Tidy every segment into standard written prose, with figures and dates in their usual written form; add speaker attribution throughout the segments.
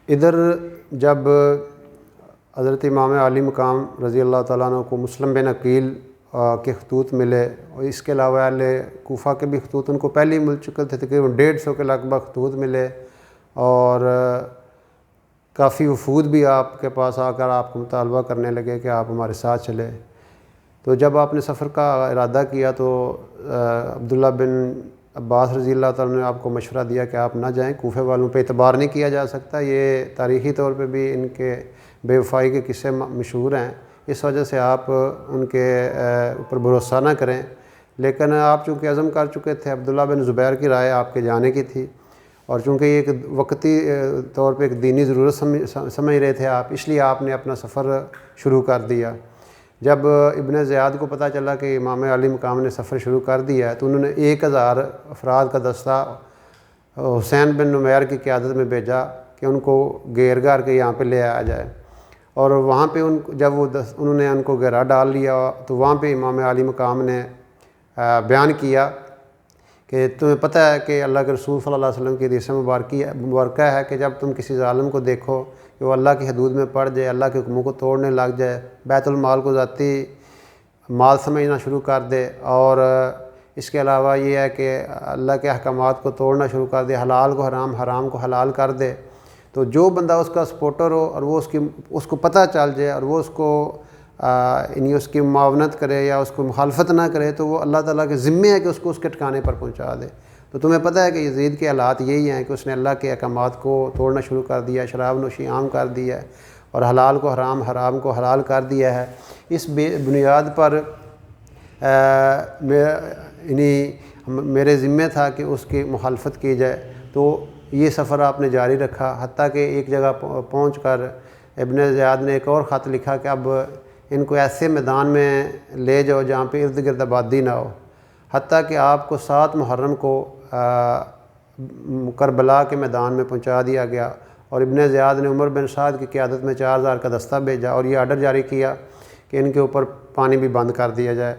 Speaker 1: ادھر جب حضرت امام عالی مقام رضی اللہ تعالیٰ عنہ کو مسلم بن عقیل کے خطوط ملے، اور اس کے علاوہ اہل کوفہ کے بھی خطوط ان کو پہلے ہی مل چکے تھے، تقریباً 150 کے لگ بھگ خطوط ملے، اور کافی وفود بھی آپ کے پاس آ کر آپ کو مطالبہ کرنے لگے کہ آپ ہمارے ساتھ چلے۔ تو جب آپ نے سفر کا ارادہ کیا تو عبداللہ بن عباس رضی اللہ تعالیٰ نے آپ کو مشورہ دیا کہ آپ نہ جائیں، کوفے والوں پہ اعتبار نہیں کیا جا سکتا، یہ تاریخی طور پہ بھی ان کے بے وفائی کے قصے مشہور ہیں، اس وجہ سے آپ ان کے اوپر بھروسہ نہ کریں۔ لیکن آپ چونکہ عزم کر چکے تھے، عبداللہ بن زبیر کی رائے آپ کے جانے کی تھی، اور چونکہ یہ ایک وقتی طور پہ ایک دینی ضرورت سمجھ رہے تھے آپ، اس لیے آپ نے اپنا سفر شروع کر دیا۔ جب ابن زیاد کو پتہ چلا کہ امام علی مقام نے سفر شروع کر دیا ہے تو انہوں نے 1000 افراد کا دستہ حسین بن نمیر کی قیادت میں بھیجا کہ ان کو گھیر گھر کے یہاں پہ لے آیا جائے، اور وہاں پہ جب انہوں نے ان کو گھیرا ڈال لیا تو وہاں پہ امام علی مقام نے بیان کیا کہ تمہیں پتہ ہے کہ اللہ کے رسول صلی اللہ علیہ وسلم کی حدیث مبارکہ ہے کہ جب تم کسی ظالم کو دیکھو کہ وہ اللہ کی حدود میں پڑ جائے، اللہ کے حکموں کو توڑنے لگ جائے، بیت المال کو ذاتی مال سمجھنا شروع کر دے، اور اس کے علاوہ یہ ہے کہ اللہ کے احکامات کو توڑنا شروع کر دے، حلال کو حرام، حرام کو حلال کر دے، تو جو بندہ اس کا سپورٹر ہو اور وہ اس کو پتہ چل جائے اور وہ اس کو یعنی اس کی معاونت کرے یا اس کو مخالفت نہ کرے تو وہ اللہ تعالیٰ کے ذمے ہے کہ اس کو اس کے ٹھکانے پر پہنچا دے۔ تو تمہیں پتہ ہے کہ یزید کے حالات یہی ہیں کہ اس نے اللہ کے احکامات کو توڑنا شروع کر دیا، شراب نوشی عام کر دیا ہے، اور حلال کو حرام، حرام کو حلال کر دیا ہے۔ اس بنیاد پر یعنی میرے ذمہ تھا کہ اس کی مخالفت کی جائے، تو یہ سفر آپ نے جاری رکھا، حتیٰ کہ ایک جگہ پہنچ کر ابن زیاد نے ایک اور خط لکھا کہ اب ان کو ایسے میدان میں لے جاؤ جہاں پہ ارد گرد آبادی نہ ہو، حتیٰ کہ آپ کو 7 محرم کو کربلا کے میدان میں پہنچا دیا گیا، اور ابن زیاد نے عمر بن سعد کی قیادت میں 4000 کا دستہ بھیجا اور یہ آرڈر جاری کیا کہ ان کے اوپر پانی بھی بند کر دیا جائے۔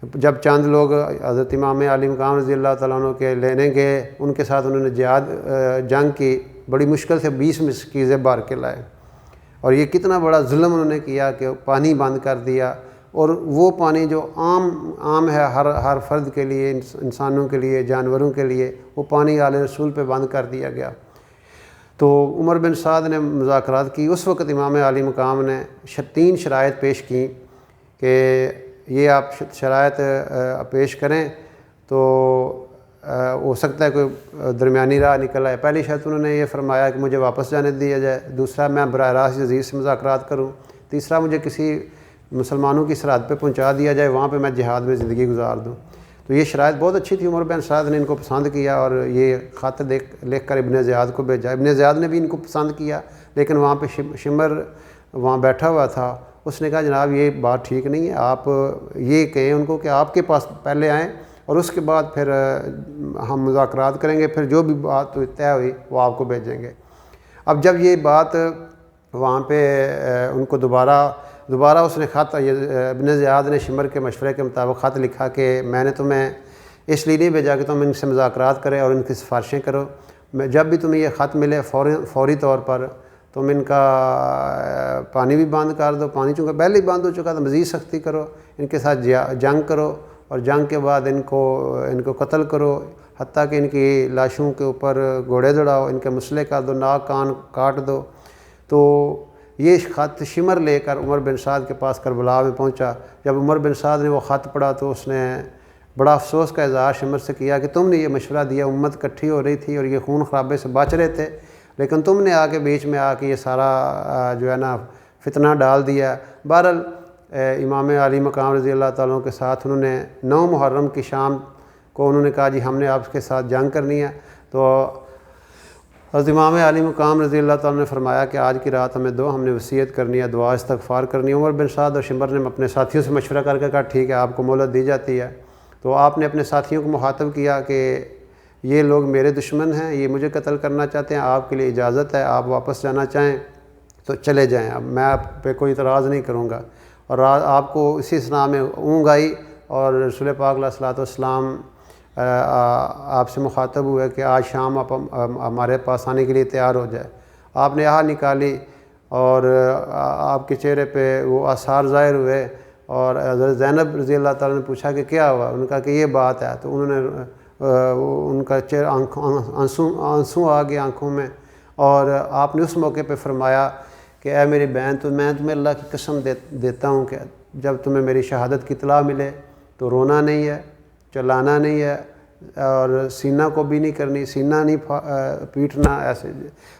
Speaker 1: جب چند لوگ حضرت امام علی مقام رضی اللہ تعالیٰ عنہ کے لینے گئے، ان کے ساتھ انہوں نے جنگ کی، بڑی مشکل سے 20 مسکیزیں بھر کے لائے، اور یہ کتنا بڑا ظلم انہوں نے کیا کہ پانی بند کر دیا، اور وہ پانی جو عام ہے ہر فرد کے لیے، انسانوں کے لیے، جانوروں کے لیے، وہ پانی آل رسول پہ بند کر دیا گیا۔ تو عمر بن سعد نے مذاکرات کی، اس وقت امام علی مقام نے 3 شرائط پیش کی کہ یہ آپ شرائط پیش کریں تو ہو سکتا ہے کوئی درمیانی راہ نکل آئے۔ پہلی شرط انہوں نے یہ فرمایا کہ مجھے واپس جانے دیا جائے، دوسرا میں براہ راست یزید سے مذاکرات کروں، تیسرا مجھے کسی مسلمانوں کی سرحد پہ پہنچا دیا جائے، وہاں پہ میں جہاد میں زندگی گزار دوں۔ تو یہ شرائط بہت اچھی تھی، عمر بن سعد نے ان کو پسند کیا اور یہ خط لکھ کر ابن زیاد کو بھیجا۔ ابن زیاد نے بھی ان کو پسند کیا، لیکن وہاں پہ شمر وہاں بیٹھا ہوا تھا، اس نے کہا جناب یہ بات ٹھیک نہیں ہے، آپ یہ کہیں ان کو کہ آپ کے پاس پہلے آئیں اور اس کے بعد پھر ہم مذاکرات کریں گے، پھر جو بھی بات طے ہوئی وہ آپ کو بھیجیں گے۔ اب جب یہ بات وہاں پہ ان کو دوبارہ اس نے خط، ابن زیاد نے شمر کے مشورے کے مطابق خط لکھا کہ میں نے تمہیں اس لیے نہیں بھیجا کہ تم ان سے مذاکرات کرے اور ان کی سفارشیں کرو، جب بھی تمہیں یہ خط ملے فوری طور پر تم ان کا پانی بھی بند کر دو، پانی چونکہ پہلے ہی بند ہو چکا تھا، مزید سختی کرو، ان کے ساتھ جنگ کرو، اور جنگ کے بعد ان کو قتل کرو، حتیٰ کہ ان کی لاشوں کے اوپر گھوڑے دوڑاؤ، ان کے مسئلے کر دو، ناک کان کاٹ دو۔ تو یہ خط شمر لے کر عمر بن سعد کے پاس کربلا میں پہنچا۔ جب عمر بن سعد نے وہ خط پڑھا تو اس نے بڑا افسوس کا اظہار شمر سے کیا کہ تم نے یہ مشورہ دیا، امت اکٹھی ہو رہی تھی اور یہ خون خرابے سے بچ رہے تھے، لیکن تم نے آ کے بیچ میں آ کے یہ سارا جو ہے نا فتنہ ڈال دیا۔ بہرحال امام علی مقام رضی اللہ تعالیٰ کے ساتھ انہوں نے 9 محرم کی شام کو انہوں نے کہا جی ہم نے آپ کے ساتھ جنگ کرنی ہے۔ تو حضرت امام علی مقام رضی اللہ تعالیٰ نے فرمایا کہ آج کی رات ہمیں دو، ہم نے وصیت کرنی ہے، دعا استغفار کرنی ہے۔ عمر بن سعد اور شمر نے اپنے ساتھیوں سے مشورہ کر کے کہا ٹھیک ہے آپ کو مہلت دی جاتی ہے۔ تو آپ نے اپنے ساتھیوں کو مخاطب کیا کہ یہ لوگ میرے دشمن ہیں، یہ مجھے قتل کرنا چاہتے ہیں، آپ کے لیے اجازت ہے، آپ واپس جانا چاہیں تو چلے جائیں، اب میں آپ پہ کوئی اعتراض نہیں کروں گا۔ اور آپ کو اسی اسنا میں اونگ آئی اور رسول پاک علیہ الصلوۃ والسلام آپ سے مخاطب ہوئے کہ آج شام آپ ہمارے پاس آنے کے لیے تیار ہو جائے۔ آپ نے آہ نکالی اور آپ کے چہرے پہ وہ آثار ظاہر ہوئے، اور حضرت زینب رضی اللہ تعالیٰ نے پوچھا کہ کیا ہوا؟ انہوں نے کہا کہ یہ بات ہے، تو انہوں نے ان کا چہرہ آنسو آ گئے آنکھوں میں، اور آپ نے اس موقع پہ فرمایا کہ اے میری بہن، تو میں تمہیں اللہ کی قسم دیتا ہوں کہ جب تمہیں میری شہادت کی اطلاع ملے تو رونا نہیں ہے، چلانا نہیں ہے، اور سینہ کو بھی نہیں کرنی، سینہ نہیں پیٹنا ایسے،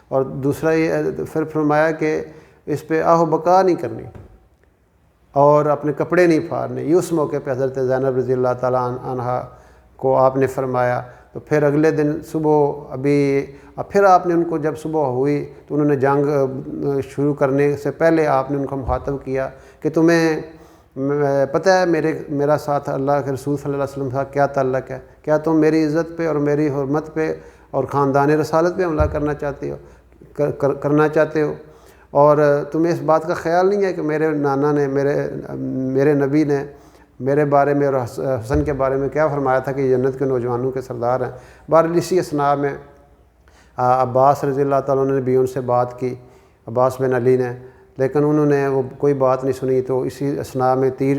Speaker 1: اور دوسرا یہ پھر فرمایا کہ اس پہ آہ و بکا نہیں کرنی اور اپنے کپڑے نہیں پھاڑنے۔ یہ اس موقع پہ حضرت زینب رضی اللہ تعالیٰ عنہا کو آپ نے فرمایا۔ تو پھر اگلے دن صبح پھر آپ نے ان کو جب صبح ہوئی تو انہوں نے جنگ شروع کرنے سے پہلے آپ نے ان کو مخاطب کیا کہ تمہیں پتہ ہے میرا ساتھ اللہ کے رسول صلی اللہ علیہ وسلم کا کیا تعلق ہے؟ کیا تم میری عزت پہ اور میری حرمت پہ اور خاندان رسالت پہ حملہ کرنا چاہتے ہو؟ اور تمہیں اس بات کا خیال نہیں ہے کہ میرے نانا نے میرے نبی نے میرے بارے میں اور حسن کے بارے میں کیا فرمایا تھا کہ یہ جنت کے نوجوانوں کے سردار ہیں؟ بہرحال اسی اثناء میں عباس رضی اللہ تعالیٰ نے بھی ان سے بات کی، عباس بن علی نے، لیکن انہوں نے وہ کوئی بات نہیں سنی، تو اسی اثناء میں تیر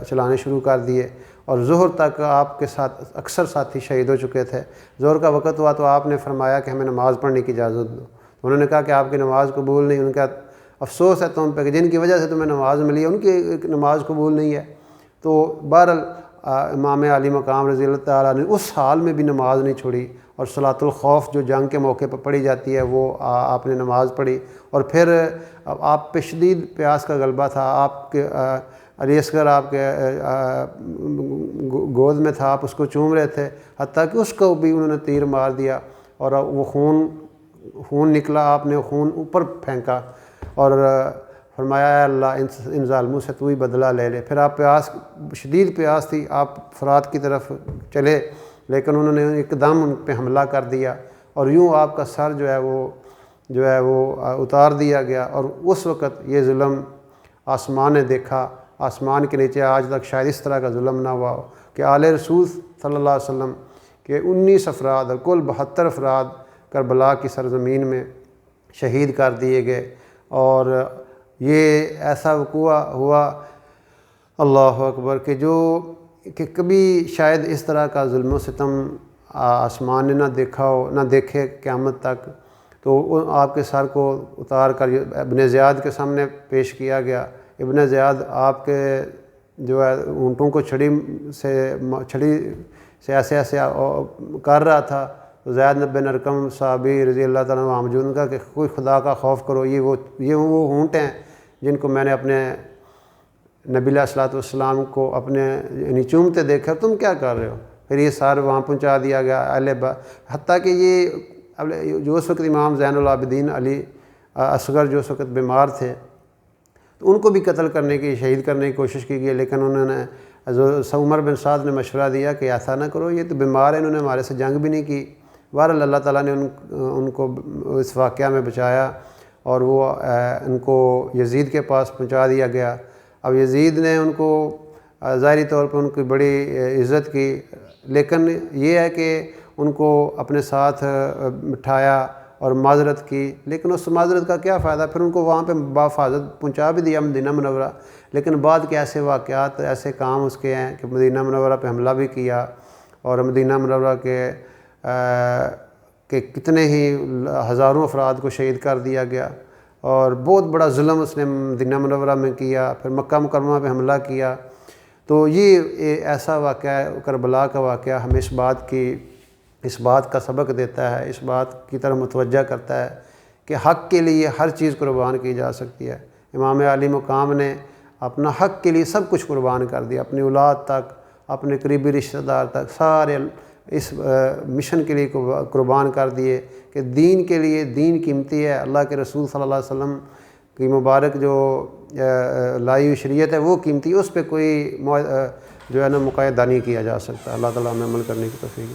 Speaker 1: چلانے شروع کر دیے، اور ظہر تک آپ کے ساتھ اکثر ساتھی شہید ہو چکے تھے۔ ظہر کا وقت ہوا تو آپ نے فرمایا کہ ہمیں نماز پڑھنے کی اجازت دو۔ انہوں نے کہا کہ آپ کی نماز قبول نہیں۔ ان کا افسوس ہے تم پہ کہ جن کی وجہ سے تمہیں نماز ملی ہے ان کی نماز قبول نہیں ہے۔ تو بہرحال امام علی مقام رضی اللہ تعالیٰ نے اس حال میں بھی نماز نہیں چھوڑی، اور صلاۃ الخوف جو جنگ کے موقع پر پڑھی جاتی ہے وہ آپ نے نماز پڑھی، اور پھر آپ پہ شدید پیاس کا غلبہ تھا، آپ کے علی اصغر آپ کے گود میں تھا، آپ اس کو چوم رہے تھے، حتیٰ کہ اس کو بھی انہوں نے تیر مار دیا اور وہ خون نکلا، آپ نے خون اوپر پھینکا اور فرمایا اے اللہ ان ظالموں سے تو ہی بدلہ لے لے۔ پھر آپ شدید پیاس تھی، آپ فرات کی طرف چلے، لیکن انہوں نے ایک دم ان پہ حملہ کر دیا، اور یوں آپ کا سر جو ہے وہ اتار دیا گیا۔ اور اس وقت یہ ظلم آسمان نے دیکھا، آسمان کے نیچے آج تک شاید اس طرح کا ظلم نہ ہوا ہو کہ آل رسول صلی اللہ علیہ وسلم کے 19 افراد اور کل 72 افراد کربلا کی سرزمین میں شہید کر دیے گئے۔ اور یہ ایسا وقوع ہوا، اللہ اکبر، کہ کبھی شاید اس طرح کا ظلم و ستم آسمان نے نہ دیکھا ہو، نہ دیکھے قیامت تک۔ تو آپ کے سر کو اتار کر ابن زیاد کے سامنے پیش کیا گیا۔ ابن زیاد آپ کے جو ہے اونٹوں کو چھڑی سے ایسے کر رہا تھا، تو زید بن ارقم صحابی رضی اللہ تعالیٰ عنہ موجود کا کہ کوئی خدا کا خوف کرو، یہ وہ اونٹ ہیں جن کو میں نے اپنے نبی علیہ الصلوۃ والسلام کو اپنے چومتے دیکھا، تم کیا کر رہے ہو؟ پھر یہ سار وہاں پہنچا دیا گیا حتیٰ کہ یہ جو اس وقت امام زین العابدین علی اصغر جو اس وقت بیمار تھے، تو ان کو بھی قتل کرنے کی، شہید کرنے کی کوشش کی گئی، لیکن انہوں نے عمر بن سعد نے مشورہ دیا کہ ایسا نہ کرو، یہ تو بیمار ہیں، انہوں نے ہمارے سے جنگ بھی نہیں کی۔ بہرحال اللہ تعالیٰ نے ان کو اس واقعہ میں بچایا، اور وہ ان کو یزید کے پاس پہنچا دیا گیا۔ اب یزید نے ان کو ظاہری طور پر ان کی بڑی عزت کی، لیکن یہ ہے کہ ان کو اپنے ساتھ بٹھایا اور معذرت کی، لیکن اس معذرت کا کیا فائدہ؟ پھر ان کو وہاں پہ بحفاظت پہنچا بھی دیا مدینہ منورہ، لیکن بعد کے ایسے واقعات، ایسے کام اس کے ہیں کہ مدینہ منورہ پہ حملہ بھی کیا، اور مدینہ منورہ کے کتنے ہی ہزاروں افراد کو شہید کر دیا گیا، اور بہت بڑا ظلم اس نے مدینہ منورہ میں کیا۔ پھر مکہ مکرمہ پہ حملہ کیا۔ تو یہ ایسا واقعہ ہے، کربلا کا واقعہ ہمیں اس بات کا سبق دیتا ہے، اس بات کی طرف متوجہ کرتا ہے کہ حق کے لیے ہر چیز قربان کی جا سکتی ہے۔ امام علی مقام نے اپنا حق کے لیے سب کچھ قربان کر دیا، اپنی اولاد تک، اپنے قریبی رشتہ دار تک، سارے اس مشن کے لیے قربان کر دیے کہ دین کے لیے، دین قیمتی ہے، اللہ کے رسول صلی اللہ علیہ وسلم کی مبارک جو لائی ہوئی شریعت ہے وہ قیمتی ہے، اس پہ کوئی جو ہے نا مقایدہ نہیں کیا جا سکتا۔ اللہ تعالیٰ ہمیں عمل کرنے کی توفیق دے۔